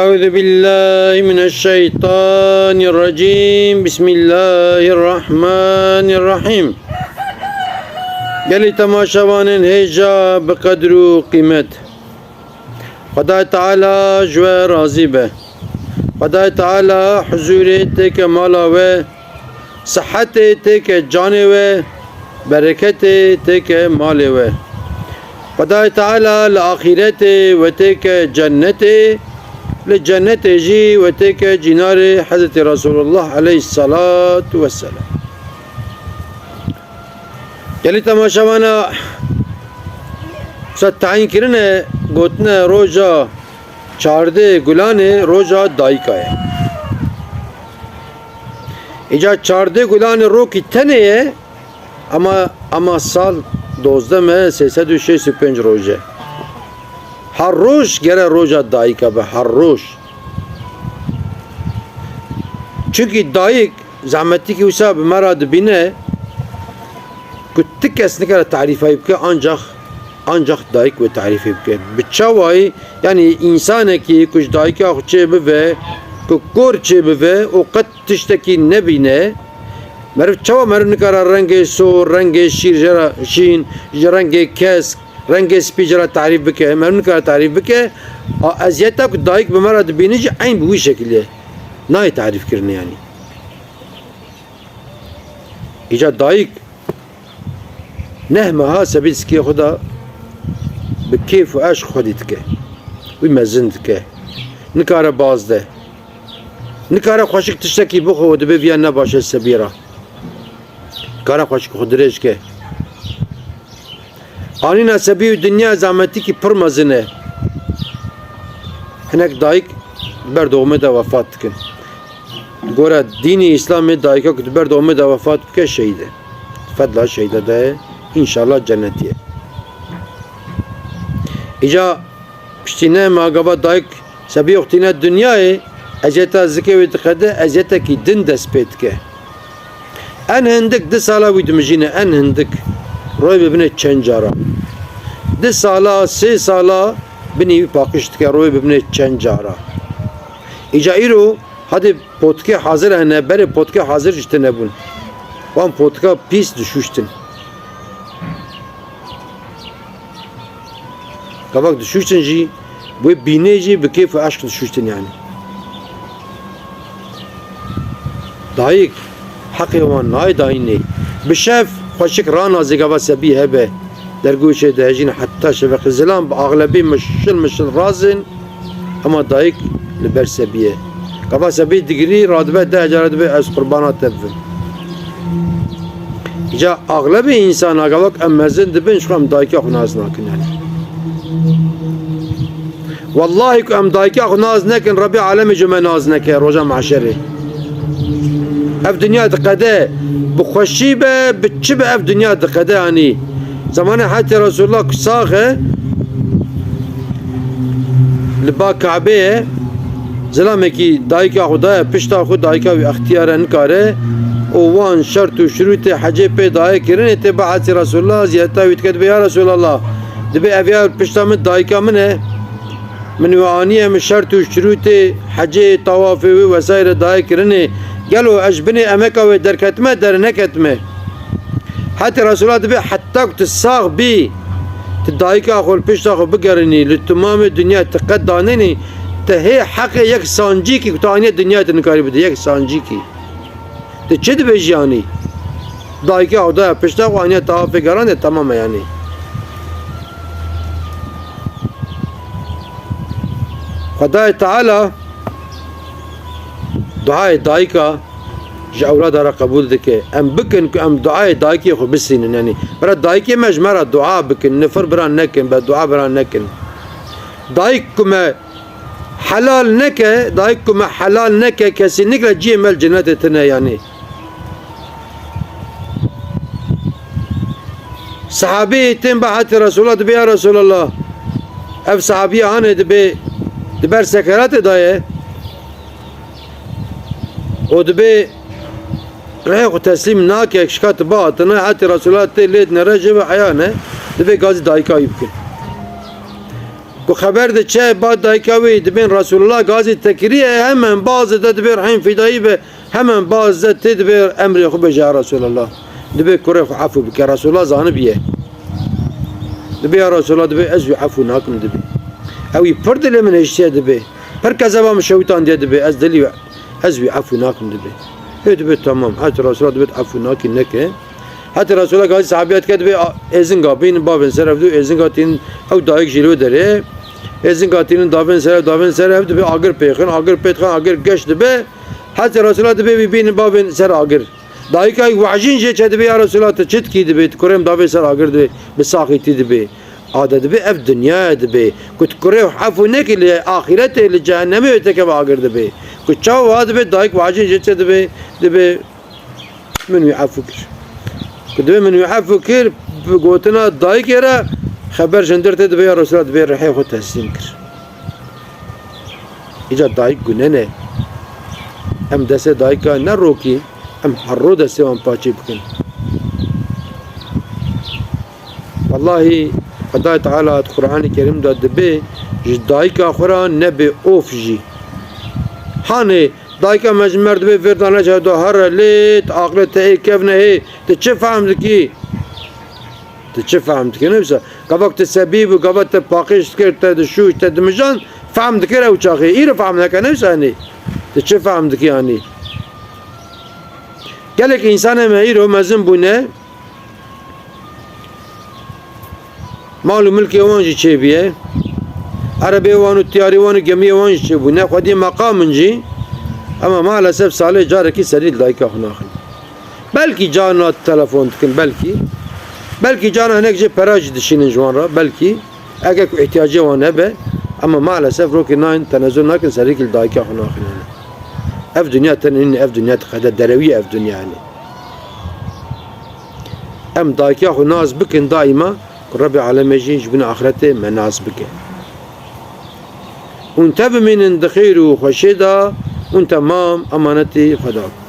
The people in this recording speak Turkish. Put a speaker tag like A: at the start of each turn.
A: أعوذ بالله من الشيطان الرجيم بسم الله الرحمن الرحيم گلی تماشاوان هجا بقدر و قیمت خدا تعالی جوا راضی به خدا تعالی حضور تک مالا و صحت تک جان و برکت تک مال و خدا تعالی لآخرت و تک جنت لجنت جي وتك جنار حضرت رسول الله عليه الصلاة والسلام يلي تماشاوانا ستعين كرنا قوتنا روجا چارده گلانه روجا دايكا ہے اجا چارده گلانه رو کی تنه ہے اما سال 12 میں 365 روزه هر روز گره روزا دایکا به هر روز çünkü dayık zahmetli ki usa bir merad bine küçük esnekara tarif ayıp ki ancak dayık ve tarif ayıp ki bıçavayı yani insana ki kuş dayıka akçe ve kukorçe ve o kat tişteki ne bine merv çava merv nikara rengi so rengi şir jara şin rengi kesk رنگ سپیجرا تعریف بکه من کار تعریف بکه ازیتا کو دایک به مراد بینیج عین به وی شکلیه نه تعریف کرنه یعنی ایجا دایک نه ما سبیل سکی خدا به کیف و عشق خودت که وی مزند که نکاره بازده نکاره خوشک تشتکی بخو و دبی ویا نباشه سبیرا کاره خوشک خودریش که آنی نسبی و دنیا زحمتی کی پر مزنه هنک دایک بر دومه دا وفات کن گوره دینی اسلام دایکا که بر دومه دا وفات بکه شهیده فضلا شهیده ده انشالله جنتیه ایجا پشتینه ماگابا دایک سبی اختینه دنیای ازیتا زکه و دقیده ازیتا کی دن دست پید که ان هندک 10 سالا ویدمجینه ان هندک روی ببینه چند جارا 10 سالا 3 سالا بینی پاکشت که روی ببینه چند جارا ایجا ایرو hadi potke hazır hene beri potke hazır işte ne bun van potka pis düşüştün kabak düşüştün ji bu bineci bir keyif aşk düşüştün yani dayık hakkı van nay dayını bişef خوشك رانا زيغابا سبي هبه درگوش دهجين حتى شفق الزلام بأغلبي مشل رازن اما دايك لبر سبيه قبا سبي دقري رادبه ده جارده از قربانات تبفن جا اغلبي انسان اغلق امزن دبن شخم دايك اخو ناز ناكن يعني والله ام دايك اخو ناز ناكن ربي عالمي جمع ناز ناكن روجا معشري اف دنيا دقده بخوشی به بچه به اف دنیا دقده یعنی زمان حتی رسول الله کساخه لبا کعبه زلامه کی دایکا خدای پشتا خود دایکا و اختیار نکاره او وان شرط و شروط حجه پی دای کرنه تبع حتی رسول الله زیادتا وید کد بیا رسول الله دبی اویار پشتا من دایکا منه من وانیه من شرط و شروط حجه طواف و وسایر دای کرنه قالوا أجبني أمك ودركتمه در نكتمه حتى رسول الله دبي حتى تساق بي تدايك أخو البيش تاخو بقرني لتمام الدنيا تقدانني تهي حق يك سانجيكي كتانية الدنيا تنكاري بدي يك سانجيكي تشد بيجاني دايك أخو دا بيش تاخو أنيا تافي قراني تمام يعني خدای تعالى دعای دایکا جا اولاد را قبول دکه ام بکن که ام دعای دایکی خو بسینن یعنی برای دایکی مجمره دعا بکن نفر بران نکن با دعا بران نکن دایک کمه حلال نکه دایک کمه حلال نکه کسی نکره جیه مل جنت تنه یعنی صحابی تن با حتی رسول الله دبی یا رسول الله اف صحابی آنه دبر سکرات دایه o dibê rehê xwe teslîm nake şikat batine hatî Resulullah tê lêd nere ji ve heya ne dibê gazî dayika wî bikin ku haber de çe bad daykavi dibin Resulullah gazi tekiriye hemen bazı da dibir hain fidayı ve hemen bazı da tedbir emri xu beja Resulullah dibe kure xu afu bike Resulullah zanı biye dibe ya Resulullah dibe ezvi afu nakum dibe evi pırdele min eştiye dibe her kazaba müşevitan diye dibe ez deli ezvi afu nakum dibe dibe tamam hatta Resulullah dibe afu nakin neke hatta Resulullah gazi sahabiyat ke dibe ezin gabin babin serevdu ezin gatin ev daik jilo dere ezin gatinin davin serev dibe agir peyxin agir petxan agir geç dibe hatta Resulullah dibe bin babin ser agir daika vacin je çedibe ya Resulullah te çitki dibe kurem davin ser agir dibe besaqiti dibe ada dibe ev dünya dibe kut kurev hafu nekili ahirete li cehenneme öteke agir dibe kut çav dibe daik vacin je çedibe dibe min yuhafukir dibe min yuhafukir gotuna daik yere haber jenderte dibe ya Resulullah dibe rehe xu teslim kir ica daik günene em dese daika ne roki em harro dese wan paçi bikin vallahi Allah Teala Kur'an-ı Kerim'de dibe daika Kur'an ne be of ji hani daika mecmer dibe verdana cevda har lit aqlete kevne he te çe fahmdi ki te fahmdi ki ne bisa gavak te sebib gavak te paqish kerte de şu te demijan fahmdi ki o çağı ir fahmdi ki ne bisa ne te fahmdi ki yani gelek insana mehir o mezun bu ne malu mülki vancı çebiye arabe vanu tiyari vanu gemi vancı çebu ne kodi makamınci ama maalesef salih careki seril dayka hunakın belki canı telefon tıkın belki canı nekce peraj dişinin juanra belki eğer ihtiyacı var nebe ama maalesef roki nain tenezzül nakın seril dayka hunakın ev dünya tenin ev dünya tıkada derevi ev dünya yani em dayka hunaz bikin daima Rabbi alemejin jibin ahirete menaz bike un tabi minin de khairu khoshida un tamam amanati khada